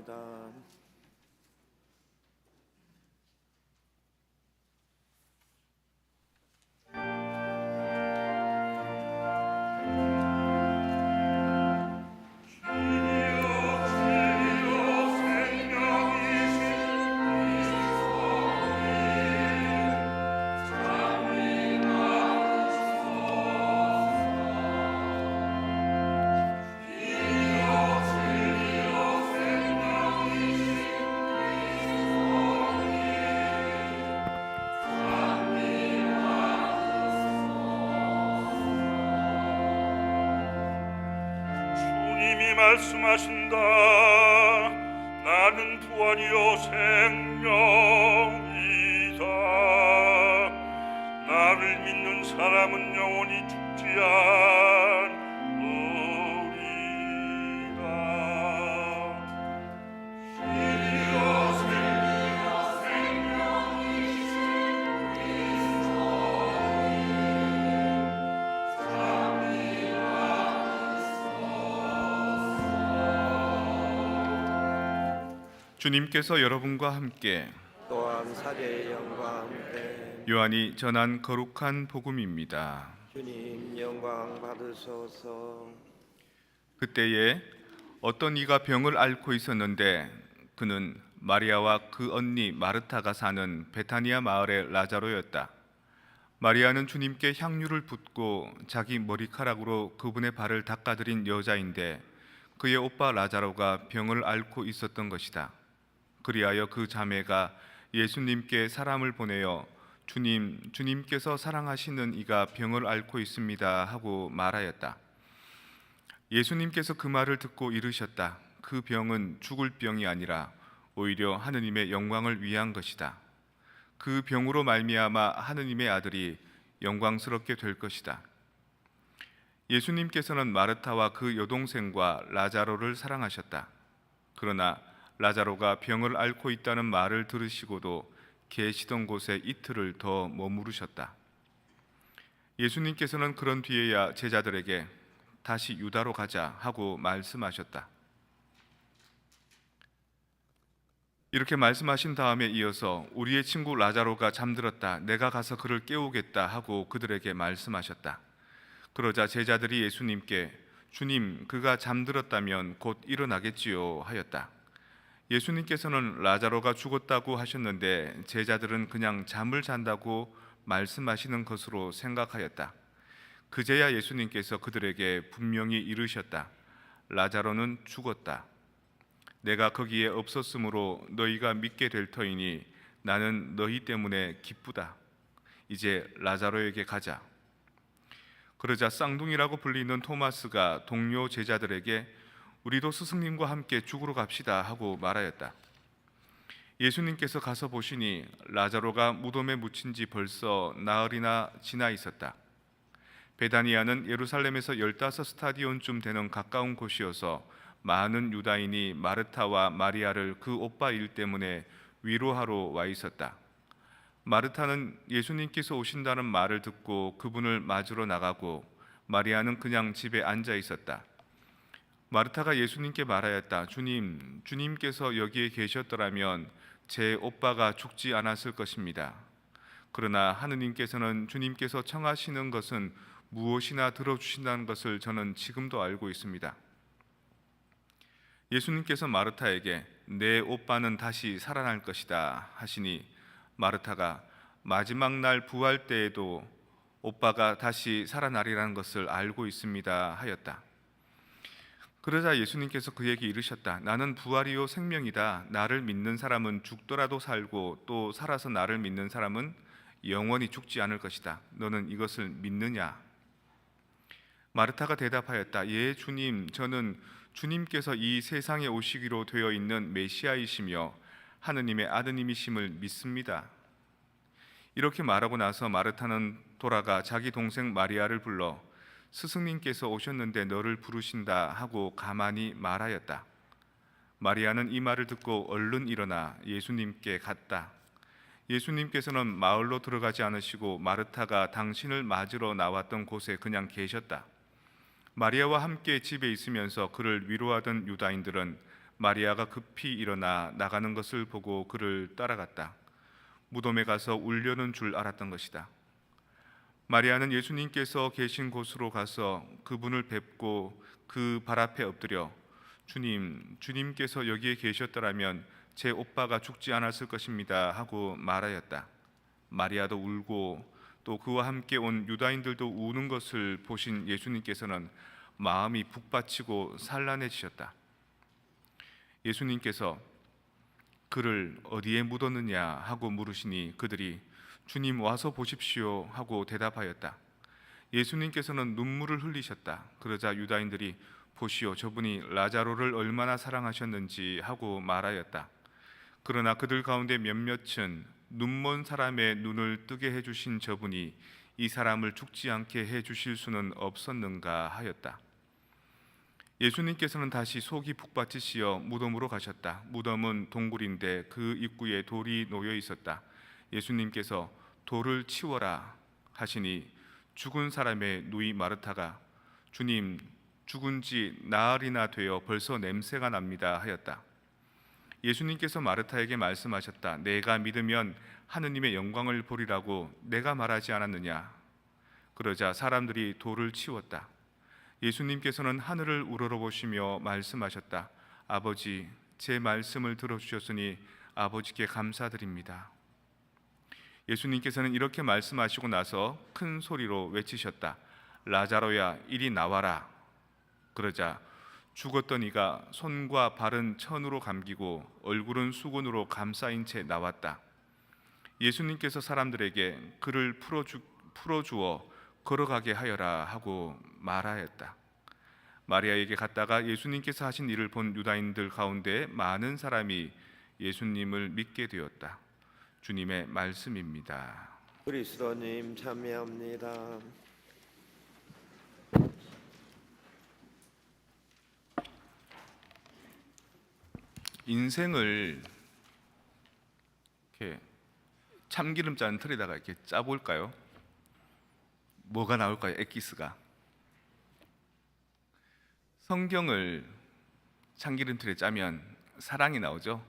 기도합니다. 주님이 말씀하신다. 나는 부활이요 생명이다. 나를 믿는 사람은 영원히 죽지 않으리라. 주님께서 여러분과 함께 또한 사제의 영과 함께 요한이 전한 거룩한 복음입니다. 주님 영광 받으소서. 그때에 어떤 이가 병을 앓고 있었는데 그는 마리아와 그 언니 마르타가 사는 베타니아 마을의 라자로였다. 마리아는 주님께 향유를 붓고 자기 머리카락으로 그분의 발을 닦아드린 여자인데 그의 오빠 라자로가 병을 앓고 있었던 것이다. 그리하여 그 자매가 예수님께 사람을 보내어 주님께서 사랑하시는 이가 병을 앓고 있습니다 하고 말하였다. 예수님께서 그 말을 듣고 이르셨다. 그 병은 죽을 병이 아니라 오히려 하느님의 영광을 위한 것이다. 그 병으로 말미암아 하느님의 아들이 영광스럽게 될 것이다. 예수님께서는 마르타와 그 여동생과 라자로를 사랑하셨다. 그러나 라자로가 병을 앓고 있다는 말을 들으시고도 계시던 곳에 이틀을 더 머무르셨다. 예수님께서는 그런 뒤에야 제자들에게 다시 유다로 가자 하고 말씀하셨다. 이렇게 말씀하신 다음에 이어서 우리의 친구 라자로가 잠들었다. 내가 가서 그를 깨우겠다 하고 그들에게 말씀하셨다. 그러자 제자들이 예수님께 주님, 그가 잠들었다면 곧 일어나겠지요 하였다. 예수님께서는 라자로가 죽었다고 하셨는데 제자들은 그냥 잠을 잔다고 말씀하시는 것으로 생각하였다. 그제야 예수님께서 그들에게 분명히 이르셨다. 라자로는 죽었다. 내가 거기에 없었으므로 너희가 믿게 될 터이니 나는 너희 때문에 기쁘다. 이제 라자로에게 가자. 그러자 쌍둥이라고 불리는 토마스가 동료 제자들에게 우리도 스승님과 함께 죽으러 갑시다 하고 말하였다. 예수님께서 가서 보시니 라자로가 무덤에 묻힌 지 벌써 나흘이나 지나 있었다. 베다니아는 예루살렘에서 15스타디온쯤 되는 가까운 곳이어서 많은 유다인이 마르타와 마리아를 그 오빠 일 때문에 위로하러 와 있었다. 마르타는 예수님께서 오신다는 말을 듣고 그분을 맞으러 나가고 마리아는 그냥 집에 앉아 있었다. 마르타가 예수님께 말하였다. 주님께서 여기에 계셨더라면 제 오빠가 죽지 않았을 것입니다. 그러나 하느님께서는 주님께서 청하시는 것은 무엇이나 들어주신다는 것을 저는 지금도 알고 있습니다. 예수님께서 마르타에게 내 오빠는 다시 살아날 것이다 하시니 마르타가 마지막 날 부활 때에도 오빠가 다시 살아나리라는 것을 알고 있습니다 하였다. 그러자 예수님께서 그에게 이르셨다. 나는 부활이요 생명이다. 나를 믿는 사람은 죽더라도 살고 또 살아서 나를 믿는 사람은 영원히 죽지 않을 것이다. 너는 이것을 믿느냐? 마르타가 대답하였다. 예, 주님, 저는 주님께서 이 세상에 오시기로 되어 있는 메시아이시며 하느님의 아드님이심을 믿습니다. 이렇게 말하고 나서 마르타는 돌아가 자기 동생 마리아를 불러 스승님께서 오셨는데 너를 부르신다 하고 가만히 말하였다. 마리아는 이 말을 듣고 얼른 일어나 예수님께 갔다. 예수님께서는 마을로 들어가지 않으시고 마르타가 당신을 맞으러 나왔던 곳에 그냥 계셨다. 마리아와 함께 집에 있으면서 그를 위로하던 유다인들은 마리아가 급히 일어나 나가는 것을 보고 그를 따라갔다. 무덤에 가서 울려는 줄 알았던 것이다. 마리아는 예수님께서 계신 곳으로 가서 그분을 뵙고 그 발 앞에 엎드려 주님께서 여기에 계셨더라면 제 오빠가 죽지 않았을 것입니다 하고 말하였다. 마리아도 울고 또 그와 함께 온 유다인들도 우는 것을 보신 예수님께서는 마음이 북받치고 산란해지셨다. 예수님께서 그를 어디에 묻었느냐 하고 물으시니 그들이 주님 와서 보십시오 하고 대답하였다. 예수님께서는 눈물을 흘리셨다. 그러자 유다인들이 보시오 저분이 라자로를 얼마나 사랑하셨는지 하고 말하였다. 그러나 그들 가운데 몇몇은 눈먼 사람의 눈을 뜨게 해주신 저분이 이 사람을 죽지 않게 해주실 수는 없었는가 하였다. 예수님께서는 다시 속이 북받치시어 무덤으로 가셨다. 무덤은 동굴인데 그 입구에 돌이 놓여 있었다. 예수님께서 돌을 치워라 하시니 죽은 사람의 누이 마르타가 주님 죽은 지 나흘이나 되어 벌써 냄새가 납니다 하였다. 예수님께서 마르타에게 말씀하셨다. 내가 믿으면 하느님의 영광을 보리라고 내가 말하지 않았느냐. 그러자 사람들이 돌을 치웠다. 예수님께서는 하늘을 우러러보시며 말씀하셨다. 아버지 제 말씀을 들어주셨으니 아버지께 감사드립니다. 예수님께서는 이렇게 말씀하시고 나서 큰 소리로 외치셨다. 라자로야 이리 나와라. 그러자 죽었던 이가 손과 발은 천으로 감기고 얼굴은 수건으로 감싸인 채 나왔다. 예수님께서 사람들에게 그를 풀어주어 걸어가게 하여라 하고 말하였다. 마리아에게 갔다가 예수님께서 하신 일을 본 유다인들 가운데 많은 사람이 예수님을 믿게 되었다. 주님의 말씀입니다. 그리스도님 참여합니다. 인생을 이렇게 참기름 짠 틀에다가 이렇게 짜볼까요? 뭐가 나올까요? 엑기스가. 성경을 참기름 틀에 짜면 사랑이 나오죠.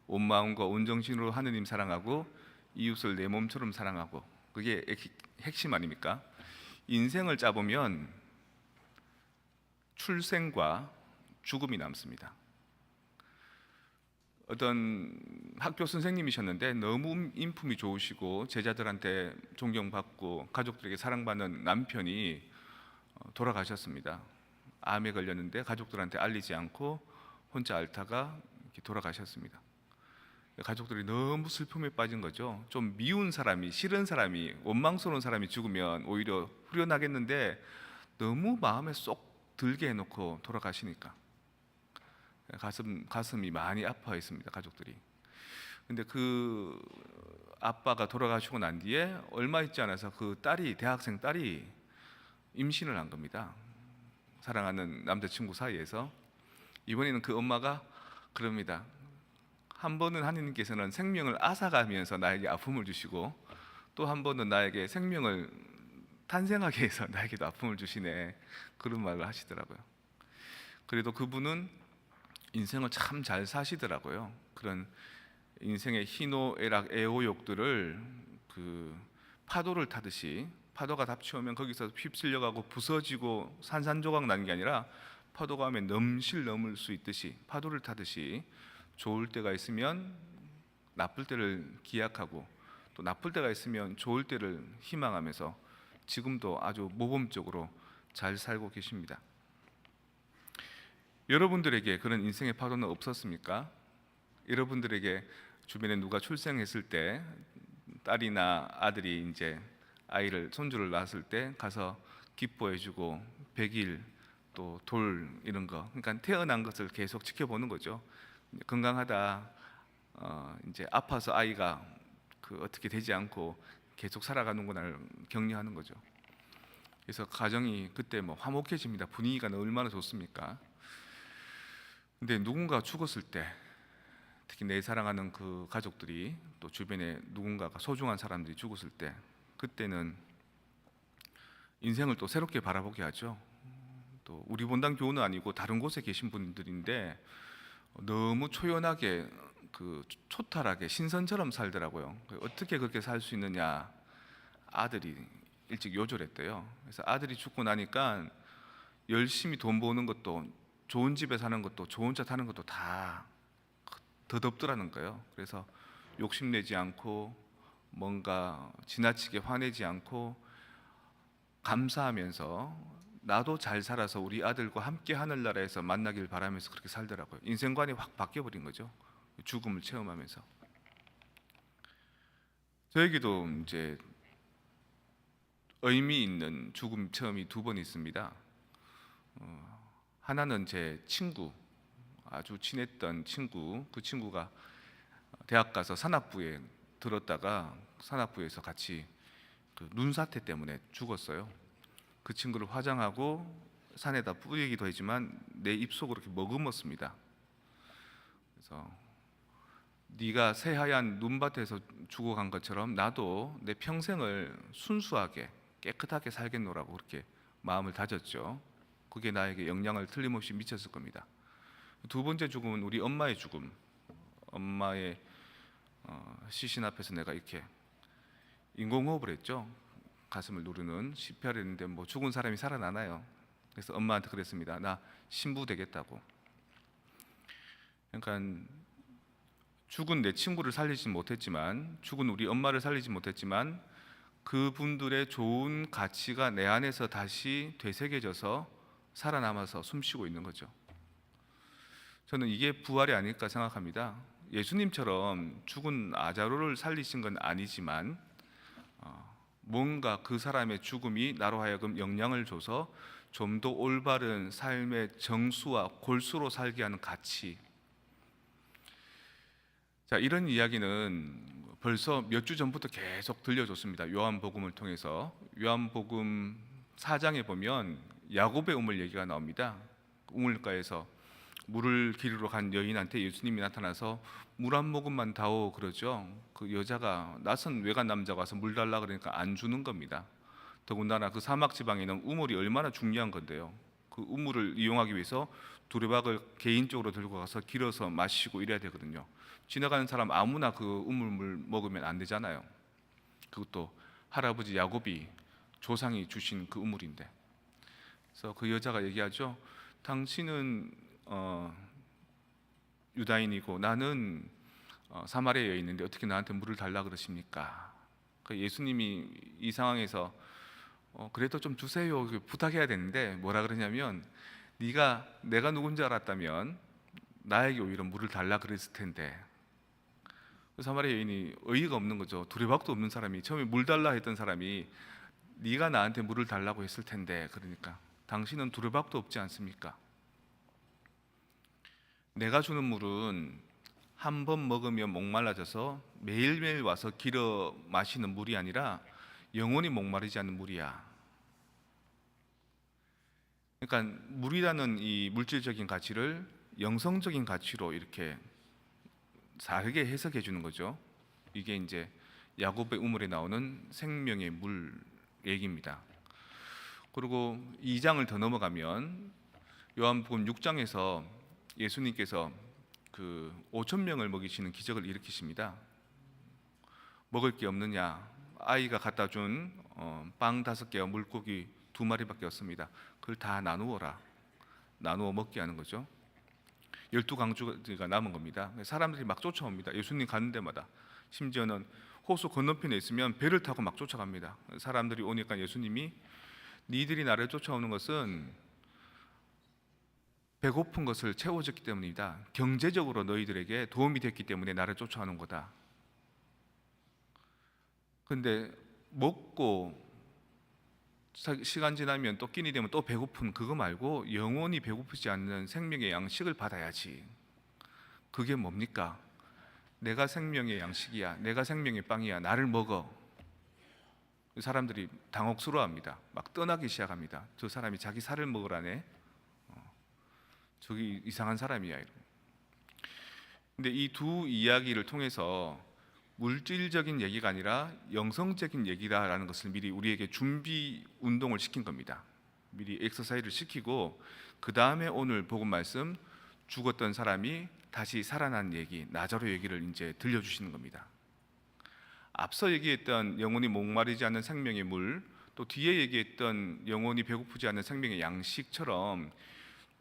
온 마음과 온 정신으로 하느님 사랑하고 이웃을 내 몸처럼 사랑하고, 그게 핵심 아닙니까? 인생을 짜보면 출생과 죽음이 남습니다. 어떤 학교 선생님이셨는데 너무 인품이 좋으시고 제자들한테 존경받고 가족들에게 사랑받는 남편이 돌아가셨습니다. 암에 걸렸는데 가족들한테 알리지 않고 혼자 앓다가 이렇게 돌아가셨습니다. 가족들이 너무 슬픔에 빠진 거죠. 좀 미운 사람이, 싫은 사람이, 원망스러운 사람이 죽으면 오히려 후련하겠는데 너무 마음에 쏙 들게 해놓고 돌아가시니까 가슴이 많이 아파했습니다, 가족들이. 근데 그 아빠가 돌아가시고 난 뒤에 얼마 있지 않아서 그 딸이, 대학생 딸이 임신을 한 겁니다. 사랑하는 남자친구 사이에서. 이번에는 그 엄마가 그럽니다. 한 번은 하느님께서는 생명을 앗아가면서 나에게 아픔을 주시고 또 한 번은 나에게 생명을 탄생하게 해서 나에게도 아픔을 주시네, 그런 말을 하시더라고요. 그래도 그분은 인생을 참 잘 사시더라고요. 그런 인생의 희노애락 애호욕들을 그 파도를 타듯이, 파도가 답치오면 거기서 휩쓸려가고 부서지고 산산조각 나는 게 아니라 파도가 오면 넘을 수 있듯이 파도를 타듯이 좋을 때가 있으면 나쁠 때를 기약하고 또 나쁠 때가 있으면 좋을 때를 희망하면서 지금도 아주 모범적으로 잘 살고 계십니다. 여러분들에게 그런 인생의 파도는 없었습니까? 여러분들에게 주변에 누가 출생했을 때 딸이나 아들이 이제 아이를, 손주를 낳았을 때 가서 기뻐해주고 100일 또 돌 이런 거, 그러니까 태어난 것을 계속 지켜보는 거죠. 건강하다, 이제 아파서 아이가 그 어떻게 되지 않고 계속 살아가는구나를 격려하는 거죠. 그래서 가정이 그때 뭐 화목해집니다. 분위기가 얼마나 좋습니까? 근데 누군가 죽었을 때, 특히 내 사랑하는 그 가족들이 또 주변에 누군가가 소중한 사람들이 죽었을 때, 그때는 인생을 또 새롭게 바라보게 하죠. 또 우리 본당 교우는 아니고 다른 곳에 계신 분들인데 너무 초연하게 초탈하게 신선처럼 살더라고요. 어떻게 그렇게 살 수 있느냐. 아들이 일찍 요절했대요. 그래서 아들이 죽고 나니까 열심히 돈 버는 것도, 좋은 집에 사는 것도, 좋은 차 타는 것도 다 덧없더라는 거예요. 그래서 욕심내지 않고 뭔가 지나치게 화내지 않고 감사하면서 나도 잘 살아서 우리 아들과 함께 하늘나라에서 만나길 바라면서 그렇게 살더라고요. 인생관이 확 바뀌어버린 거죠. 죽음을 체험하면서. 저에게도 이제 의미 있는 죽음 체험이 2번 있습니다. 하나는 제 친구, 아주 친했던 친구, 그 친구가 대학 가서 산악부에 들었다가 산악부에서 같이 눈사태 때문에 죽었어요. 그 친구를 화장하고 산에다 뿌리기도 했지만 내 입속으로 이렇게 머금었습니다. 그래서 네가 새하얀 눈밭에서 죽어간 것처럼 나도 내 평생을 순수하게 깨끗하게 살겠노라고 그렇게 마음을 다졌죠. 그게 나에게 영향을 틀림없이 미쳤을 겁니다. 2번째 죽음은 우리 엄마의 죽음. 엄마의 시신 앞에서 내가 이렇게 인공호흡을 했죠. 가슴을 누르는 CPR을 했는데 뭐 죽은 사람이 살아나나요? 그래서 엄마한테 그랬습니다. 나 신부 되겠다고. 그러니까 죽은 내 친구를 살리지 못했지만, 죽은 우리 엄마를 살리지 못했지만 그분들의 좋은 가치가 내 안에서 다시 되새겨져서 살아남아서 숨쉬고 있는 거죠. 저는 이게 부활이 아닐까 생각합니다. 예수님처럼 죽은 아자로를 살리신 건 아니지만 뭔가 그 사람의 죽음이 나로 하여금 영향을 줘서 좀 더 올바른 삶의 정수와 골수로 살게 하는 가치. 자, 이런 이야기는 벌써 몇 주 전부터 계속 들려줬습니다. 요한복음을 통해서. 요한복음 4장에 보면 야곱의 우물 얘기가 나옵니다. 우물가에서 물을 기르러 간 여인한테 예수님이 나타나서 물 한 모금만 다오 그러죠. 그 여자가 낯선 외간 남자가 와서 물 달라 그러니까 안 주는 겁니다. 더군다나 그 사막 지방에는 우물이 얼마나 중요한 건데요. 그 우물을 이용하기 위해서 두레박을 개인적으로 들고 가서 길어서 마시고 이래야 되거든요. 지나가는 사람 아무나 그 우물물 먹으면 안 되잖아요. 그것도 할아버지 야곱이 조상이 주신 그 우물인데. 그래서 그 여자가 얘기하죠. 당신은 유다인이고 나는 사마리아 여인인데 어떻게 나한테 물을 달라 그러십니까? 예수님이 이 상황에서 그래도 좀 주세요 부탁해야 되는데 뭐라 그러냐면 네가 내가 누군지 알았다면 나에게 오히려 물을 달라 그랬을 텐데. 사마리아 여인이 어이가 없는 거죠. 두레박도 없는 사람이, 처음에 물 달라 했던 사람이 네가 나한테 물을 달라고 했을 텐데, 그러니까 당신은 두레박도 없지 않습니까? 내가 주는 물은 한 번 먹으면 목말라져서 매일매일 와서 길어 마시는 물이 아니라 영원히 목마르지 않는 물이야. 그러니까 물이라는 이 물질적인 가치를 영성적인 가치로 이렇게 다르게 해석해 주는 거죠. 이게 이제 야곱의 우물에 나오는 생명의 물 얘기입니다. 그리고 2장을 더 넘어가면 요한복음 6장에서 예수님께서 그 5천 명을 먹이시는 기적을 일으키십니다. 먹을 게 없느냐? 아이가 갖다 준 빵 5개와 물고기 2마리밖에 없습니다. 그걸 다 나누어라. 나누어 먹게 하는 거죠. 12강주가 남은 겁니다. 사람들이 막 쫓아옵니다. 예수님 가는 데마다. 심지어는 호수 건너편에 있으면 배를 타고 막 쫓아갑니다. 사람들이 오니까 예수님이 니들이 나를 쫓아오는 것은 배고픈 것을 채워줬기 때문이다. 경제적으로 너희들에게 도움이 됐기 때문에 나를 쫓아오는 거다. 근데 먹고 시간 지나면 또 끼니 되면 또 배고픈 그거 말고 영원히 배고프지 않는 생명의 양식을 받아야지. 그게 뭡니까? 내가 생명의 양식이야. 내가 생명의 빵이야. 나를 먹어. 사람들이 당혹스러워합니다. 막 떠나기 시작합니다. 저 사람이 자기 살을 먹으라네. 저기 이상한 사람이야. 근데 이 두 이야기를 통해서 물질적인 얘기가 아니라 영성적인 얘기다라는 것을 미리 우리에게 준비 운동을 시킨 겁니다. 미리 엑서사이즈를 시키고 그 다음에 오늘 복음 말씀 죽었던 사람이 다시 살아난 얘기, 나자로 얘기를 이제 들려주시는 겁니다. 앞서 얘기했던 영원히 목마르지 않는 생명의 물, 또 뒤에 얘기했던 영원히 배고프지 않는 생명의 양식처럼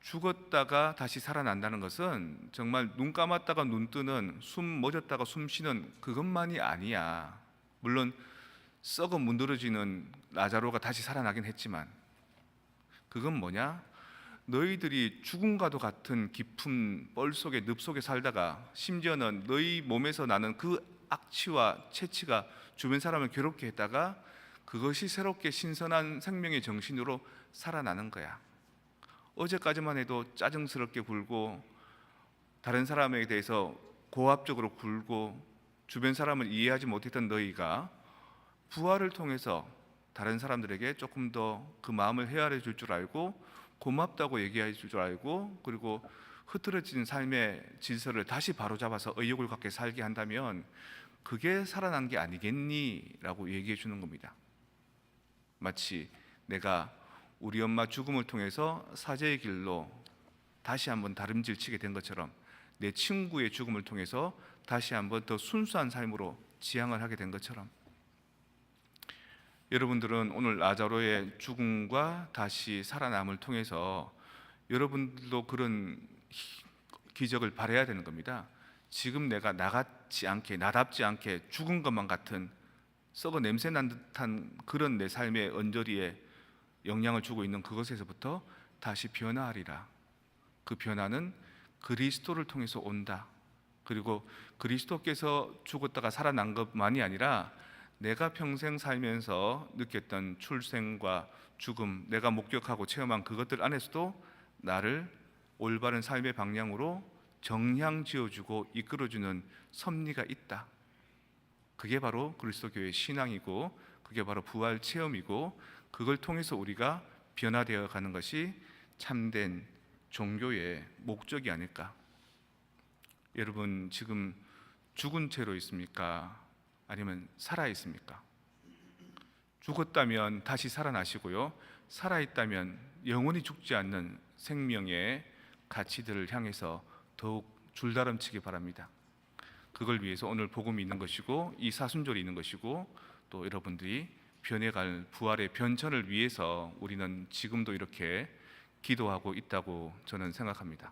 죽었다가 다시 살아난다는 것은 정말 눈 감았다가 눈 뜨는, 숨 멎었다가 숨 쉬는 그것만이 아니야. 물론 썩어 문드러지는 라자로가 다시 살아나긴 했지만 그건 뭐냐? 너희들이 죽음과도 같은 깊은 뻘 속에 늪 속에 살다가 심지어는 너희 몸에서 나는 그 악취와 채취가 주변 사람을 괴롭게 했다가 그것이 새롭게 신선한 생명의 정신으로 살아나는 거야. 어제까지만 해도 짜증스럽게 굴고 다른 사람에 대해서 고압적으로 굴고 주변 사람을 이해하지 못했던 너희가 부활을 통해서 다른 사람들에게 조금 더 그 마음을 헤아려 줄 줄 알고 고맙다고 얘기해 줄 줄 알고 그리고 흐트러진 삶의 질서를 다시 바로잡아서 의욕을 갖게 살게 한다면 그게 살아난 게 아니겠니? 라고 얘기해 주는 겁니다. 마치 내가 우리 엄마 죽음을 통해서 사제의 길로 다시 한번 다름질치게 된 것처럼 내 친구의 죽음을 통해서 다시 한번 더 순수한 삶으로 지향을 하게 된 것처럼 여러분들은 오늘 라자로의 죽음과 다시 살아남을 통해서 여러분들도 그런 기적을 바라야 되는 겁니다. 지금 내가 나답지 않게 죽은 것만 같은 썩어 냄새 난 듯한 그런 내 삶의 언저리에 영향을 주고 있는 그것에서부터 다시 변화하리라. 그 변화는 그리스도를 통해서 온다. 그리고 그리스도께서 죽었다가 살아난 것만이 아니라 내가 평생 살면서 느꼈던 출생과 죽음, 내가 목격하고 체험한 그것들 안에서도 나를 올바른 삶의 방향으로 정향 지어주고 이끌어주는 섭리가 있다. 그게 바로 그리스도 교회의 신앙이고 그게 바로 부활 체험이고 그걸 통해서 우리가 변화되어 가는 것이 참된 종교의 목적이 아닐까. 여러분 지금 죽은 채로 있습니까? 아니면 살아 있습니까? 죽었다면 다시 살아나시고요. 살아 있다면 영원히 죽지 않는 생명의 가치들을 향해서 더욱 줄다름치기 바랍니다. 그걸 위해서 오늘 복음이 있는 것이고 이 사순절이 있는 것이고 또 여러분들이 변해갈 부활의 변천을 위해서 우리는 지금도 이렇게 기도하고 있다고 저는 생각합니다.